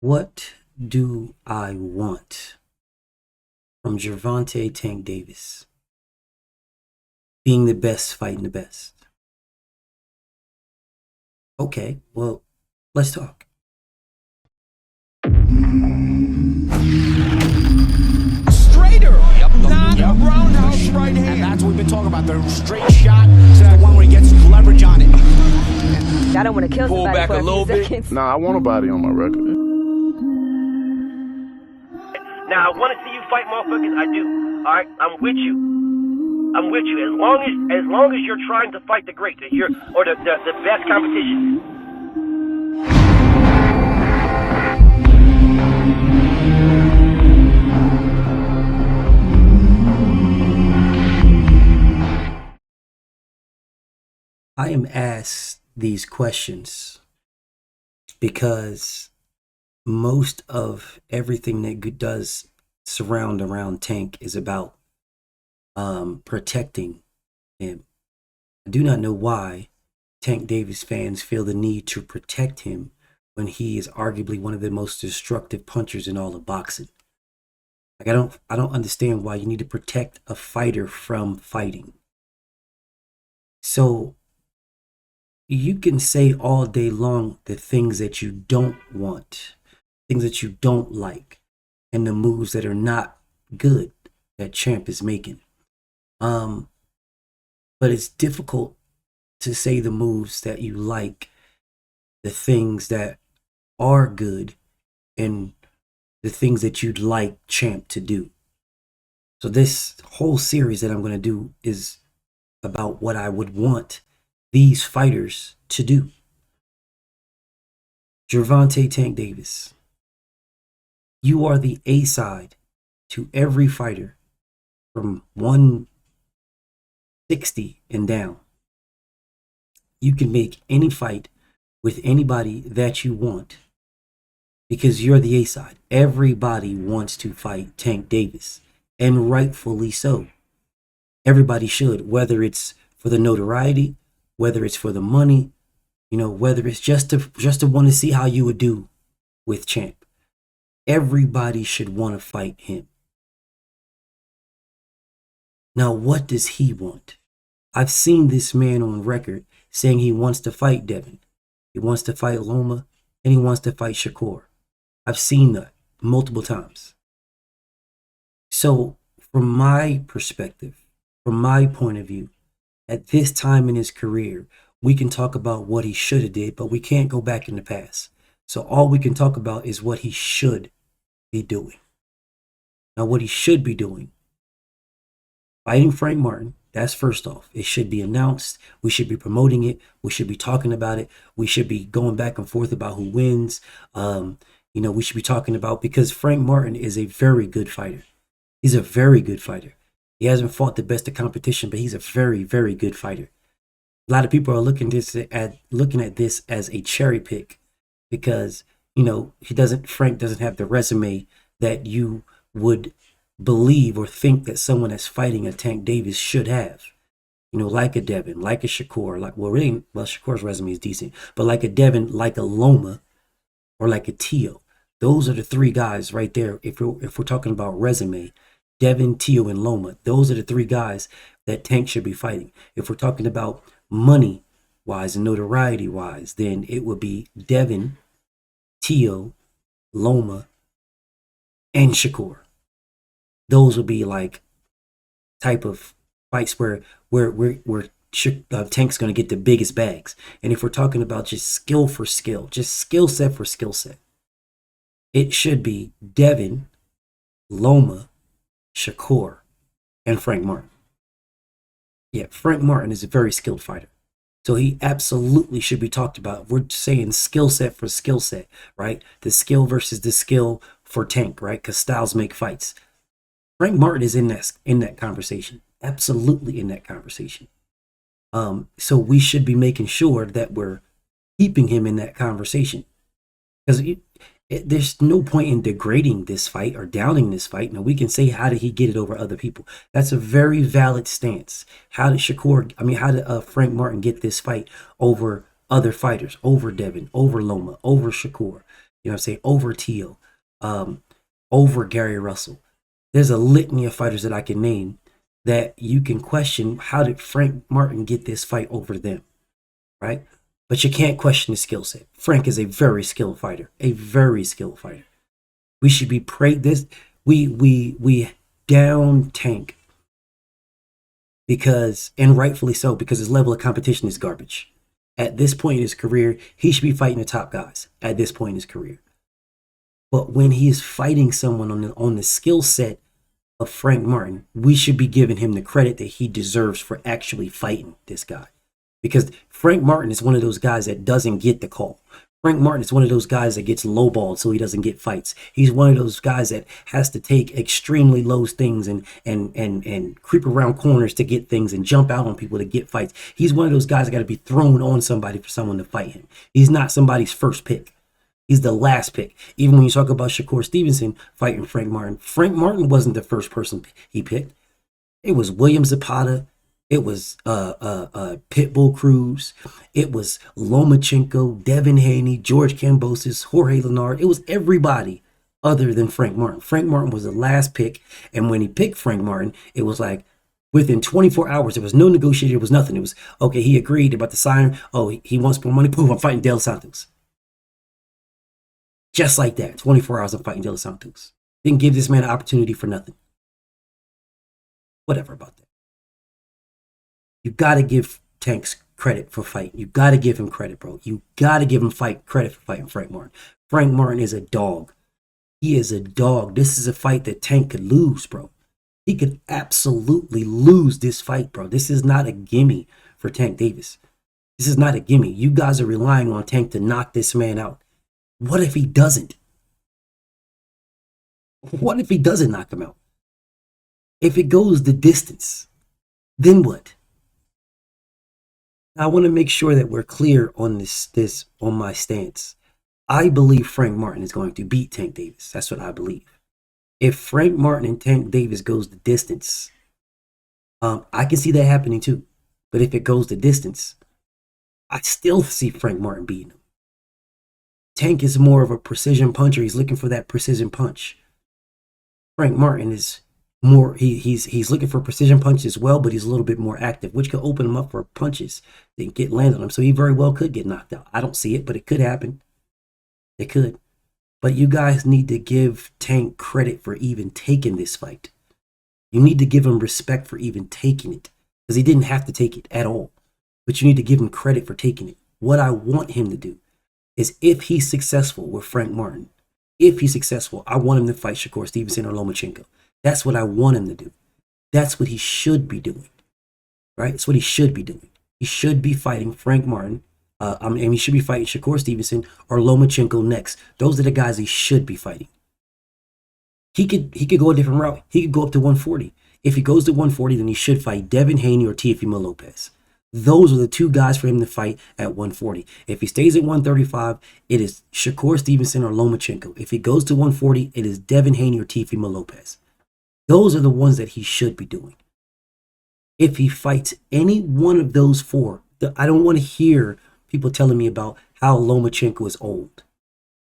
What do I want from Gervonta Tank Davis? Being the best, fighting the best. Okay, well, let's talk. Straighter, not Yep. roundhouse right hand. And that's what we've been talking about. The straight shot is the one where he gets leverage on it. I don't want to kill Pull somebody back for a a little few bit. seconds. Nah, I want a body on my record. Now I want to see you fight motherfuckers. I do. All right, I'm with you. I'm with you. As long as you're trying to fight the great, the best competition. I am asked these questions because most of everything that does surround around Tank is about protecting him. I do not know why Tank Davis fans feel the need to protect him when he is arguably one of the most destructive punchers in all of boxing. Like I don't understand why you need to protect a fighter from fighting. So you can say all day long the things that you don't want, things that you don't like, and the moves that are not good that Champ is making. But it's difficult to say the moves that you like, the things that are good, and the things that you'd like Champ to do. So this whole series that I'm going to do is about what I would want these fighters to do. Gervonta Tank Davis, you are the A side to every fighter from 160 and down. You can make any fight with anybody that you want because you're the A side. Everybody wants to fight Tank Davis, and rightfully so. Everybody should, whether it's for the notoriety, whether it's for the money, whether it's just to want to see how you would do with Champ. Everybody should want to fight him. Now, what does he want? I've seen this man on record saying he wants to fight Devin. He wants to fight Loma, and he wants to fight Shakur. I've seen that multiple times. So, from my perspective, from my point of view, at this time in his career, we can talk about what he should have did, but we can't go back in the past. So all we can talk about is what he should be doing. Now, what he should be doing, fighting Frank Martin, that's first off. It should be announced. We should be promoting it. We should be talking about it. We should be going back and forth about who wins. We should be talking about, because Frank Martin is a very good fighter. He's a very good fighter. He hasn't fought the best of competition, but he's a very, very good fighter. A lot of people are looking at this as a cherry pick because, Frank doesn't have the resume that you would believe or think that someone that's fighting a Tank Davis should have. Like a Devin, like a Shakur, Shakur's resume is decent, but like a Devin, like a Loma, or like a Tio. Those are the three guys right there. If we're talking about resume, Devin, Tio, and Loma, those are the three guys that Tank should be fighting. If we're talking about money wise and notoriety wise, then it would be Devin, Tio, Loma, and Shakur. Those would be like type of fights where Tank's going to get the biggest bags. And if we're talking about just skill for skill, just skill set for skill set, it should be Devin, Loma, Shakur, and Frank Martin. Yeah, Frank Martin is a very skilled fighter. So he absolutely should be talked about. We're saying skill set for skill set, right? The skill versus the skill for Tank, right? Because styles make fights. Frank Martin is in that conversation. Absolutely in that conversation. So we should be making sure that we're keeping him in that conversation. Because there's no point in degrading this fight or downing this fight. Now, we can say, how did he get it over other people? That's a very valid stance. How did Frank Martin get this fight over other fighters, over Devin, over Loma, over Shakur? You know what I'm saying? Over Tio, over Gary Russell. There's a litany of fighters that I can name that you can question, how did Frank Martin get this fight over them, right? But you can't question his skill set. Frank is a very skilled fighter, a very skilled fighter. We should be this. We down Tank because, and rightfully so, because his level of competition is garbage. At this point in his career, he should be fighting the top guys at this point in his career. But when he is fighting someone on the skill set of Frank Martin, we should be giving him the credit that he deserves for actually fighting this guy. Because Frank Martin is one of those guys that doesn't get the call. Frank Martin is one of those guys that gets lowballed so he doesn't get fights. He's one of those guys that has to take extremely low things and creep around corners to get things and jump out on people to get fights. He's one of those guys that got to be thrown on somebody for someone to fight him. He's not somebody's first pick. He's the last pick. Even when you talk about Shakur Stevenson fighting Frank Martin wasn't the first person he picked. It was William Zapata. It was Pitbull Cruz. It was Lomachenko, Devin Haney, George Kambosos, Jorge Leonard. It was everybody other than Frank Martin. Frank Martin was the last pick. And when he picked Frank Martin, it was like within 24 hours, there was no negotiation. There was nothing. It was, okay, he agreed about the sign. Oh, he wants more money. Poof, I'm fighting De Los Santos. Just like that, 24 hours of fighting De Los Santos. Didn't give this man an opportunity for nothing. Whatever about that. You got to give Tanks credit for fighting. You got to give him credit, bro. You got to give him credit for fighting Frank Martin. Frank Martin is a dog. He is a dog. This is a fight that Tank could lose, bro. He could absolutely lose this fight, bro. This is not a gimme for Tank Davis. This is not a gimme. You guys are relying on Tank to knock this man out. What if he doesn't? What if he doesn't knock him out? If it goes the distance, then what? I want to make sure that we're clear on this on my stance. I believe Frank Martin is going to beat Tank Davis. That's what I believe. If Frank Martin and Tank Davis goes the distance, I can see that happening too. But if it goes the distance, I still see Frank Martin beating him. Tank is more of a precision puncher. He's looking for that precision punch. Frank Martin is more, he's looking for precision punches as well, but he's a little bit more active, which could open him up for punches that get landed on him. So he very well could get knocked out. I don't see it, but it could happen. It could. But you guys need to give Tank credit for even taking this fight. You need to give him respect for even taking it, because he didn't have to take it at all. But you need to give him credit for taking it. What I want him to do is, if he's successful with Frank Martin, if he's successful, I want him to fight Shakur Stevenson or Lomachenko. That's what I want him to do. That's what he should be doing, right? That's what he should be doing. He should be fighting Frank Martin. And he should be fighting Shakur Stevenson or Lomachenko next. Those are the guys he should be fighting. He could go a different route. He could go up to 140. If he goes to 140, then he should fight Devin Haney or Teofimo Lopez. Those are the two guys for him to fight at 140. If he stays at 135, it is Shakur Stevenson or Lomachenko. If he goes to 140, it is Devin Haney or Teofimo Lopez. Those are the ones that he should be doing. If he fights any one of those four, I don't want to hear people telling me about how Lomachenko is old.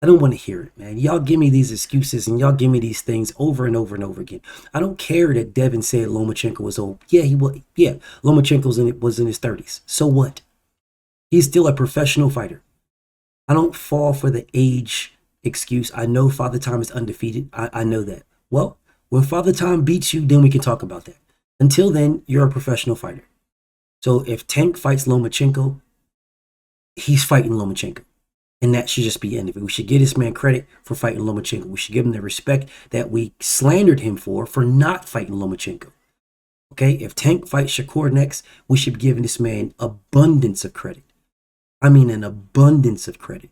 I don't want to hear it, man. Y'all give me these excuses and y'all give me these things over and over and over again. I don't care that Devin said Lomachenko was old. Yeah, he was. Yeah, Lomachenko was in his 30s. So what? He's still a professional fighter. I don't fall for the age excuse. I know Father Time is undefeated. I know that. Well, when Father Time beats you, then we can talk about that. Until then, you're a professional fighter. So if Tank fights Lomachenko, he's fighting Lomachenko. And that should just be the end of it. We should give this man credit for fighting Lomachenko. We should give him the respect that we slandered him for not fighting Lomachenko. Okay, if Tank fights Shakur next, we should be giving this man abundance of credit. I mean, an abundance of credit.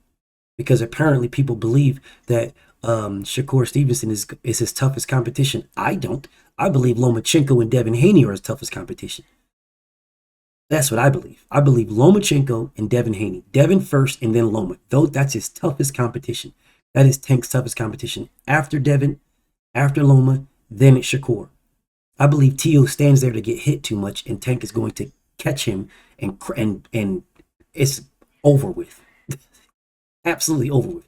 Because apparently people believe that Shakur Stevenson is his toughest competition. I don't. I believe Lomachenko and Devin Haney are his toughest competition. That's what I believe. I believe Lomachenko and Devin Haney. Devin first and then Loma. Though that's his toughest competition. That is Tank's toughest competition. After Devin, after Loma, then it's Shakur. I believe Tio stands there to get hit too much and Tank is going to catch him and it's over with. Absolutely over with.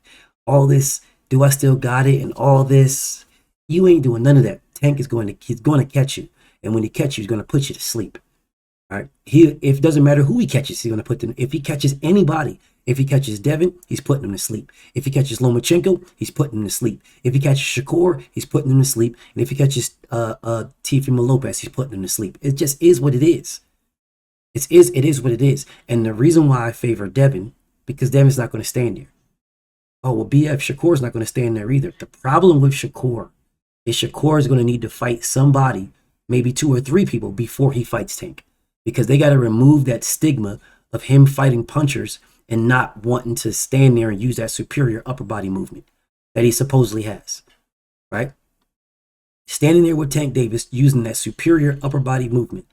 all this, do I still got it, and all this. You ain't doing none of that. Tank he's going to catch you. And when he catches you, he's going to put you to sleep. All right. If it doesn't matter who he catches, he's going to put them. If he catches anybody, if he catches Devin, he's putting him to sleep. If he catches Lomachenko, he's putting him to sleep. If he catches Shakur, he's putting him to sleep. And if he catches Teofimo Lopez, he's putting him to sleep. It just is what it is. It is what it is. And the reason why I favor Devin, because Devin's not going to stand there. Oh, well, BF Shakur's not going to stand there either. The problem with Shakur is Shakur is going to need to fight somebody, maybe 2 or 3 people before he fights Tank, because they got to remove that stigma of him fighting punchers and not wanting to stand there and use that superior upper body movement that he supposedly has, right? Standing there with Tank Davis using that superior upper body movement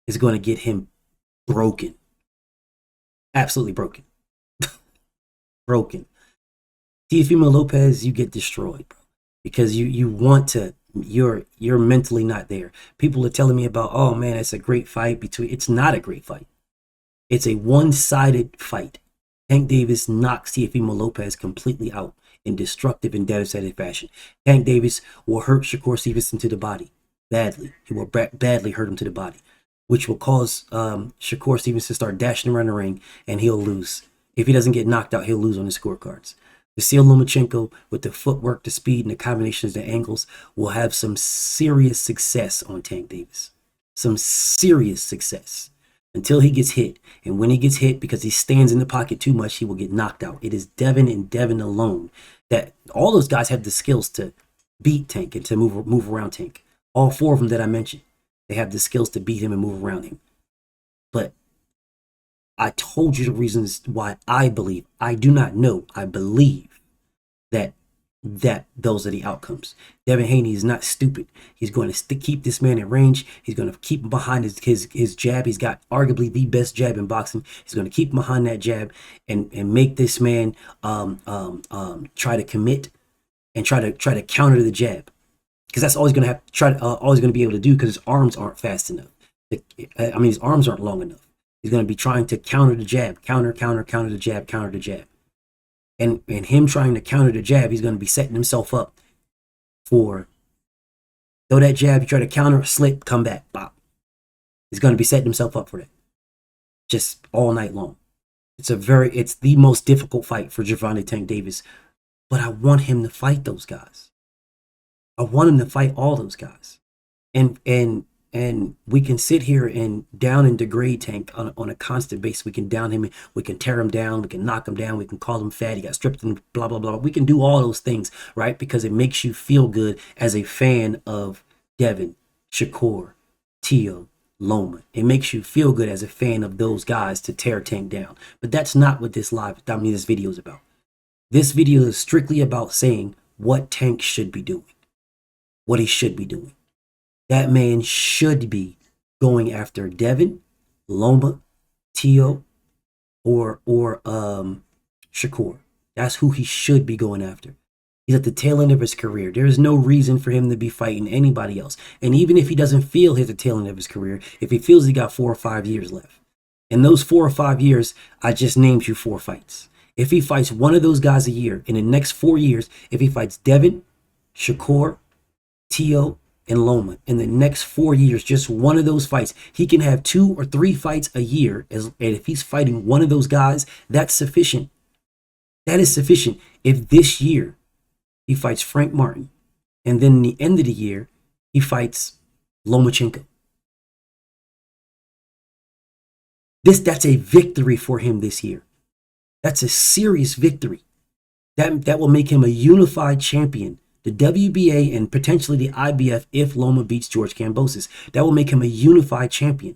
is going to get him broken. Absolutely broken. Broken. Teofimo Lopez, you get destroyed, bro, because you want to, you're mentally not there. People are telling me about, oh man, it's a great fight between. It's not a great fight. It's a one-sided fight. Tank Davis knocks Teofimo Lopez completely out in destructive and devastating fashion. Tank Davis will hurt Shakur Stevenson to the body badly. He will badly hurt him to the body, which will cause Shakur Stevenson to start dashing around the ring, and he'll lose. If he doesn't get knocked out, he'll lose on the scorecards. Vasyl Lomachenko, with the footwork, the speed, and the combinations, the angles, will have some serious success on Tank Davis. Some serious success until he gets hit. And when he gets hit, because he stands in the pocket too much, he will get knocked out. It is Devin and Devin alone that all those guys have the skills to beat Tank and to move around Tank. All 4 of them that I mentioned, they have the skills to beat him and move around him. But I told you the reasons why I believe. I do not know. I believe that those are the outcomes. Devin Haney is not stupid. He's going to keep this man at range. He's going to keep him behind his jab. He's got arguably the best jab in boxing. He's going to keep him behind that jab and make this man try to commit and try to counter the jab, because that's all he's going to have always going to be able to do, because his arms aren't fast enough. His arms aren't long enough. He's going to be trying to counter the jab, counter the jab, counter the jab. And him trying to counter the jab, he's going to be setting himself up for, throw that jab, you try to counter, slip, come back, bop. He's going to be setting himself up for that. Just all night long. It's the most difficult fight for Gervonta Tank Davis. But I want him to fight those guys. I want him to fight all those guys. And we can sit here and down and degrade Tank on a constant basis. We can down him, we can tear him down, we can knock him down, we can call him fat, he got stripped and blah, blah, blah. We can do all those things, right? Because it makes you feel good as a fan of Devin, Shakur, Teo, Loma. It makes you feel good as a fan of those guys to tear Tank down. But that's not what this video is about. This video is strictly about saying what Tank should be doing, what he should be doing. That man should be going after Devin, Loma, Teo, or Shakur. That's who he should be going after. He's at the tail end of his career. There is no reason for him to be fighting anybody else. And even if he doesn't feel he's at the tail end of his career, if he feels he got 4 or 5 years left, in those 4 or 5 years, I just named you 4 fights. If he fights one of those guys a year, in the next 4 years, if he fights Devin, Shakur, Teo, and Loma in the next 4 years, just one of those fights, he can have 2 or 3 fights a year. And if he's fighting one of those guys, that's sufficient. That is sufficient. If this year he fights Frank Martin, and then in the end of the year he fights Lomachenko, that's a victory for him this year. That's a serious victory. That will make him a unified champion. The WBA and potentially the IBF if Loma beats George Kambosos. That will make him a unified champion.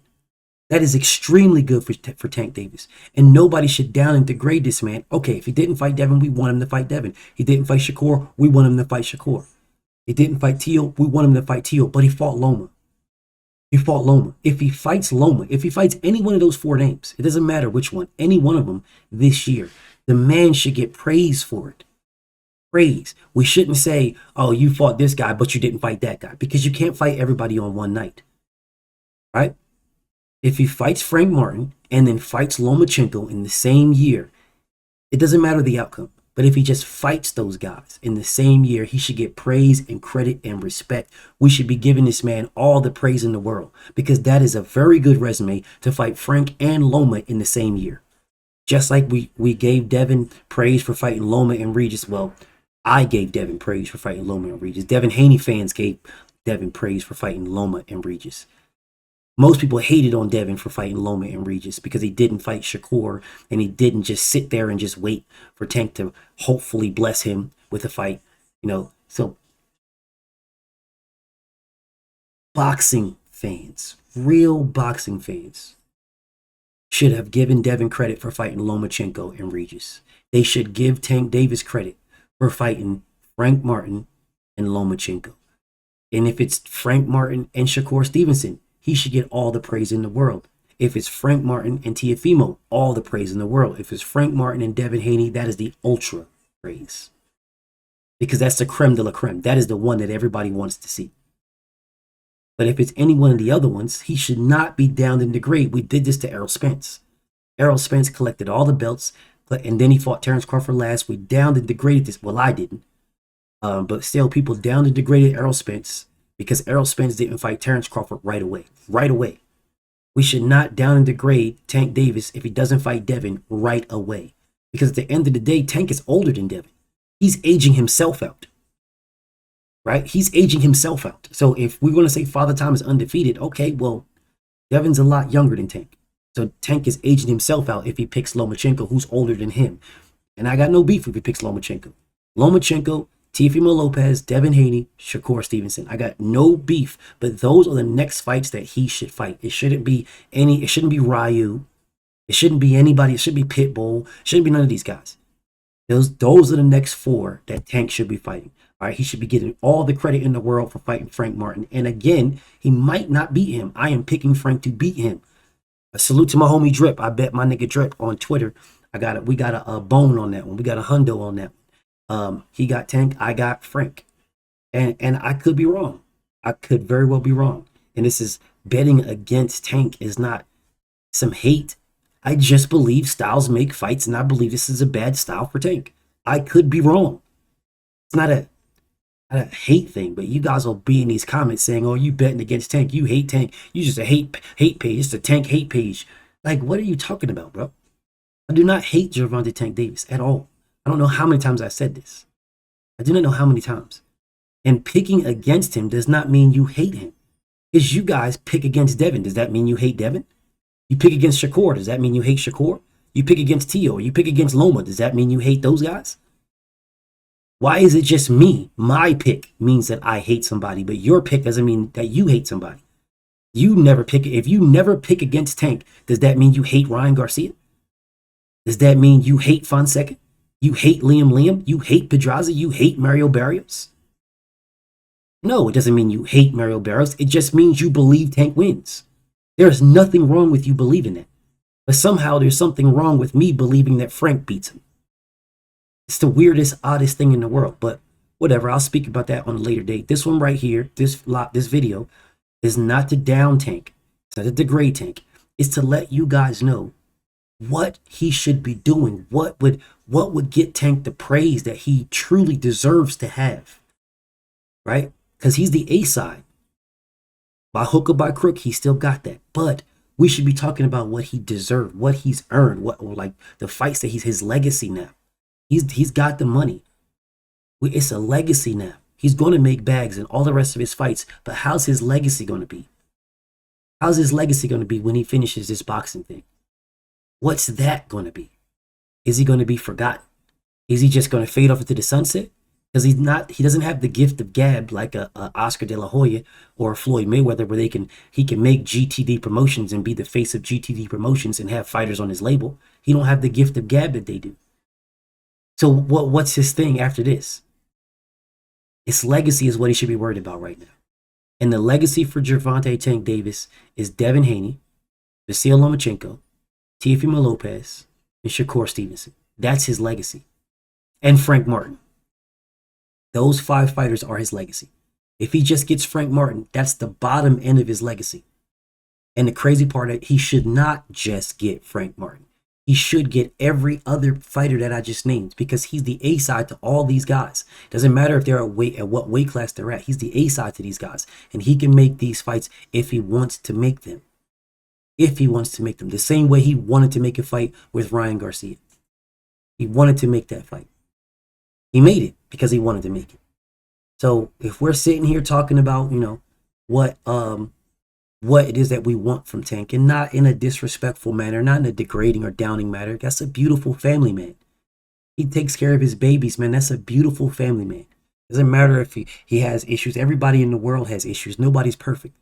That is extremely good for Tank Davis. And nobody should down and degrade this man. Okay, if he didn't fight Devin, we want him to fight Devin. He didn't fight Shakur, we want him to fight Shakur. He didn't fight Teo, we want him to fight Teo. But he fought Loma. He fought Loma. If he fights Loma, if he fights any one of those 4 names, it doesn't matter which one, any one of them this year, the man should get praise for it. Praise. We shouldn't say, oh, you fought this guy, but you didn't fight that guy, because you can't fight everybody on one night. Right? If he fights Frank Martin and then fights Lomachenko in the same year, it doesn't matter the outcome. But if he just fights those guys in the same year, he should get praise and credit and respect. We should be giving this man all the praise in the world, because that is a very good resume to fight Frank and Loma in the same year. Just like we gave Devin praise for fighting Loma and Regis. Well, I gave Devin praise for fighting Loma and Regis. Devin Haney fans gave Devin praise for fighting Loma and Regis. Most people hated on Devin for fighting Loma and Regis because he didn't fight Shakur, and he didn't just sit there and just wait for Tank to hopefully bless him with a fight. So boxing fans, real boxing fans, should have given Devin credit for fighting Lomachenko and Regis. They should give Tank Davis credit for fighting Frank Martin and Lomachenko. And if it's Frank Martin and Shakur Stevenson, he should get all the praise in the world. If it's Frank Martin and Teofimo, all the praise in the world. If it's Frank Martin and Devin Haney, that is the ultra praise. Because that's the creme de la creme. That is the one that everybody wants to see. But if it's any one of the other ones, he should not be down in the grade. We did this to Errol Spence. Errol Spence collected all the belts, and then he fought Terrence Crawford last. We downed and degraded this. Well, I didn't. But still, people downed and degraded Errol Spence because Errol Spence didn't fight Terrence Crawford right away. Right away. We should not down and degrade Tank Davis if he doesn't fight Devin right away. Because at the end of the day, Tank is older than Devin. He's aging himself out. Right? He's aging himself out. So if we're going to say Father Time is undefeated, okay, well, Devin's a lot younger than Tank. So Tank is aging himself out if he picks Lomachenko, who's older than him. And I got no beef if he picks Lomachenko. Lomachenko, Teofimo Lopez, Devin Haney, Shakur Stevenson. I got no beef, but those are the next fights that he should fight. It shouldn't be Ryu. It shouldn't be anybody. It should be Pitbull. It shouldn't be none of these guys. Those are the next four that Tank should be fighting. All right, he should be getting all the credit in the world for fighting Frank Martin. And again, he might not beat him. I am picking Frank to beat him. A salute to my homie Drip. I bet my nigga Drip on Twitter. We got a bone on that one. We got a hundo on that one. He got Tank. I got Frank. And I could be wrong. I could very well be wrong. And this is betting against Tank is not some hate. I just believe styles make fights, and I believe this is a bad style for Tank. I could be wrong. It's not a hate thing, but you guys will be in these comments saying, "Oh, you betting against Tank? You hate Tank? You just a hate page? It's a Tank hate page." Like, what are you talking about, bro? I do not hate Gervonta Tank Davis at all. I don't know how many times I said this. I do not know how many times. And picking against him does not mean you hate him. Because you guys pick against Devin. Does that mean you hate Devin? You pick against Shakur. Does that mean you hate Shakur? You pick against Tio. You pick against Loma. Does that mean you hate those guys? Why is it just me? My pick means that I hate somebody, but your pick doesn't mean that you hate somebody. You never pick. If you never pick against Tank, does that mean you hate Ryan Garcia? Does that mean you hate Fonseca? You hate Liam? You hate Pedraza? You hate Mario Barrios? No, it doesn't mean you hate Mario Barrios. It just means you believe Tank wins. There's nothing wrong with you believing that. But somehow there's something wrong with me believing that Frank beats him. It's the weirdest, oddest thing in the world, but whatever. I'll speak about that on a later date. This one right here, this video, is not to down Tank. It's not to degrade Tank. It's to let you guys know what he should be doing. What would get Tank the praise that he truly deserves to have, right? Because he's the A side. By hook or by crook, he still got that. But we should be talking about what he deserved, what he's earned, or like the fights that his legacy now. He's got the money. It's a legacy now. He's going to make bags in all the rest of his fights. But how's his legacy going to be? How's his legacy going to be when he finishes this boxing thing? What's that going to be? Is he going to be forgotten? Is he just going to fade off into the sunset? Because he doesn't have the gift of gab like a Oscar De La Hoya or a Floyd Mayweather, where he can make GTD promotions and be the face of GTD promotions and have fighters on his label. He don't have the gift of gab that they do. So what's his thing after this? His legacy is what he should be worried about right now. And the legacy for Gervonta Tank Davis is Devin Haney, Vasyl Lomachenko, Teofimo Lopez, and Shakur Stevenson. That's his legacy. And Frank Martin. Those 5 fighters are his legacy. If he just gets Frank Martin, that's the bottom end of his legacy. And the crazy part is he should not just get Frank Martin. He should get every other fighter that I just named because he's the A side to all these guys. Doesn't matter if they're at what weight class they're at. He's the A side to these guys, and he can make these fights if he wants to make them. If he wants to make them, the same way he wanted to make a fight with Ryan Garcia. He wanted to make that fight. He made it because he wanted to make it. So if we're sitting here talking about, what it is that we want from Tank, and not in a disrespectful manner, not in a degrading or downing manner, that's a beautiful family man. He takes care of his babies, man. That's a beautiful family man. Doesn't matter if he has issues. Everybody in the world has issues. Nobody's perfect.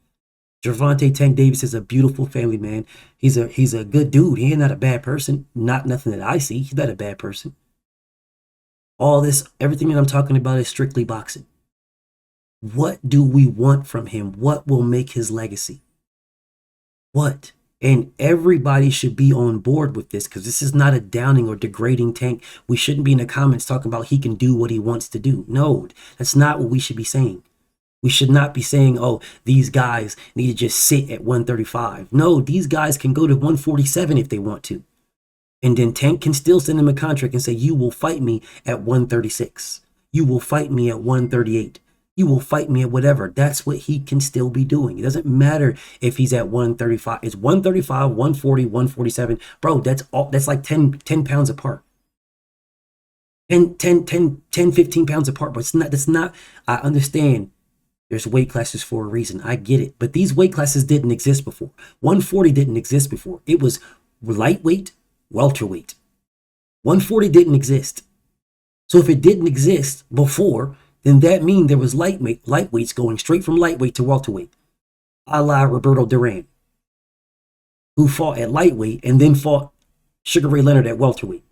Gervonta Tank Davis is a beautiful family man. He's a good dude. He ain't not a bad person. Not nothing that I see. He's not a bad person. All this, everything that I'm talking about is strictly boxing. What do we want from him? What will make his legacy? What? And everybody should be on board with this, because this is not a downing or degrading Tank. We shouldn't be in the comments talking about he can do what he wants to do. No, that's not what we should be saying. We should not be saying, oh, these guys need to just sit at 135. No, these guys can go to 147 if they want to. And then Tank can still send him a contract and say, you will fight me at 136. You will fight me at 138. You will fight me at whatever. That's what he can still be doing. It doesn't matter if he's at 135. It's 135, 140, 147. Bro, that's like 10 pounds apart. 10, 15 pounds apart. But that's not, I understand. There's weight classes for a reason. I get it. But these weight classes didn't exist before. 140 didn't exist before. It was lightweight, welterweight. 140 didn't exist. So if it didn't exist before, then that means there was lightweights going straight from lightweight to welterweight. A la Roberto Duran, who fought at lightweight and then fought Sugar Ray Leonard at welterweight.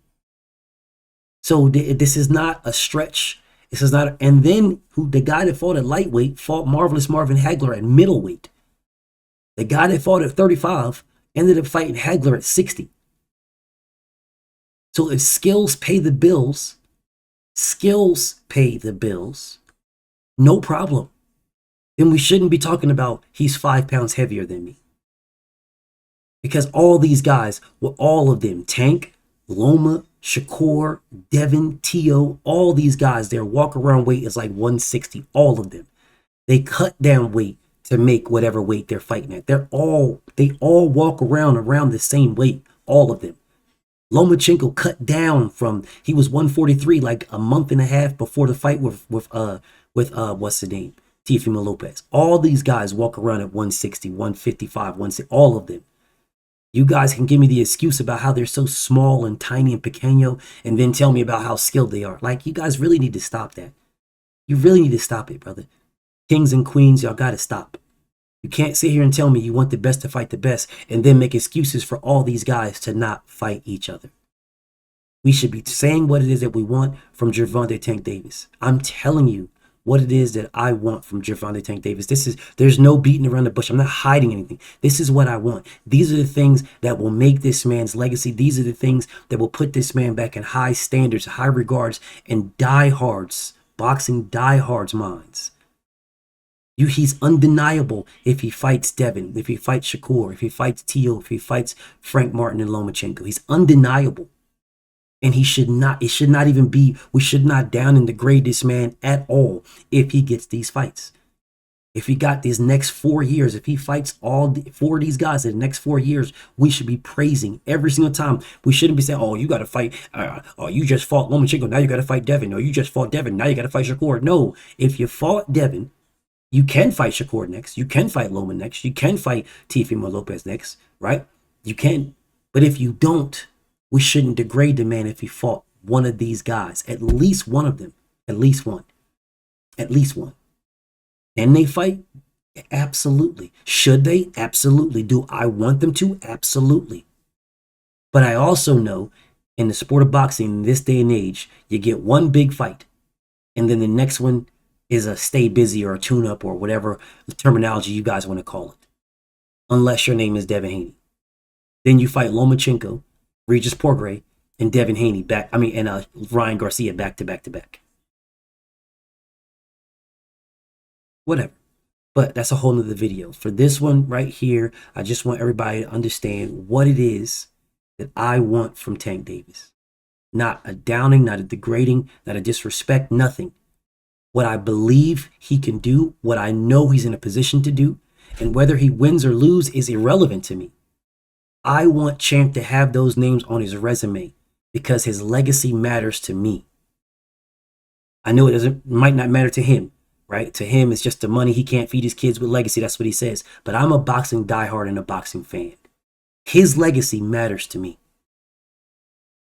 So this is not a stretch. This is not, and then the guy that fought at lightweight fought Marvelous Marvin Hagler at middleweight. The guy that fought at 35 ended up fighting Hagler at 60. So if skills pay the bills, no problem. Then we shouldn't be talking about he's 5 pounds heavier than me. Because all these guys, all of them, Tank, Loma, Shakur, Devin, Tio, all these guys, their walk around weight is like 160. All of them. They cut down weight to make whatever weight they're fighting at. They all walk around the same weight. All of them. Lomachenko cut down from, he was 143 like a month and a half before the fight with what's the name? Teofimo Lopez. All these guys walk around at 160, 155, 160, all of them. You guys can give me the excuse about how they're so small and tiny and pequeño, and then tell me about how skilled they are. Like, you guys really need to stop that. You really need to stop it, brother. Kings and queens, y'all got to stop. You can't sit here and tell me you want the best to fight the best and then make excuses for all these guys to not fight each other. We should be saying what it is that we want from Gervonta Tank Davis. I'm telling you what it is that I want from Gervonta Tank Davis. There's no beating around the bush. I'm not hiding anything. This is what I want. These are the things that will make this man's legacy. These are the things that will put this man back in high standards, high regards, and diehards, boxing diehards' minds. He's undeniable if he fights Devin, if he fights Shakur, if he fights Tio, if he fights Frank Martin and Lomachenko. He's undeniable. And it should not even be, we should not down and degrade this man at all if he gets these fights. If he got these next 4 years, if he fights all 4 of these guys in the next 4 years, we should be praising every single time. We shouldn't be saying, oh, you got to fight, you just fought Lomachenko, now you got to fight Devin. Or you just fought Devin, now you got to fight Shakur. No, if you fought Devin, you can fight Shakur next. You can fight Loma next. You can fight Teofimo Lopez next, right? You can. But if you don't, we shouldn't degrade the man if he fought one of these guys. At least one of them. At least one. At least one. Can they fight? Absolutely. Should they? Absolutely. Do I want them to? Absolutely. But I also know in the sport of boxing in this day and age, you get one big fight. And then the next one is a stay busy or a tune-up or whatever terminology you guys want to call it. Unless your name is Devin Haney. Then you fight Lomachenko, Regis Prograis, and Devin Haney and Ryan Garcia back to back to back. Whatever. But that's a whole nother video. For this one right here, I just want everybody to understand what it is that I want from Tank Davis. Not a downing, not a degrading, not a disrespect, nothing. What I believe he can do, what I know he's in a position to do, and whether he wins or loses is irrelevant to me. I want Champ to have those names on his resume because his legacy matters to me. I know might not matter to him, right? To him, it's just the money. He can't feed his kids with legacy. That's what he says. But I'm a boxing diehard and a boxing fan. His legacy matters to me.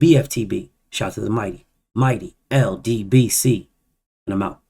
BFTB. Shout out to the mighty LDBC. And I'm out.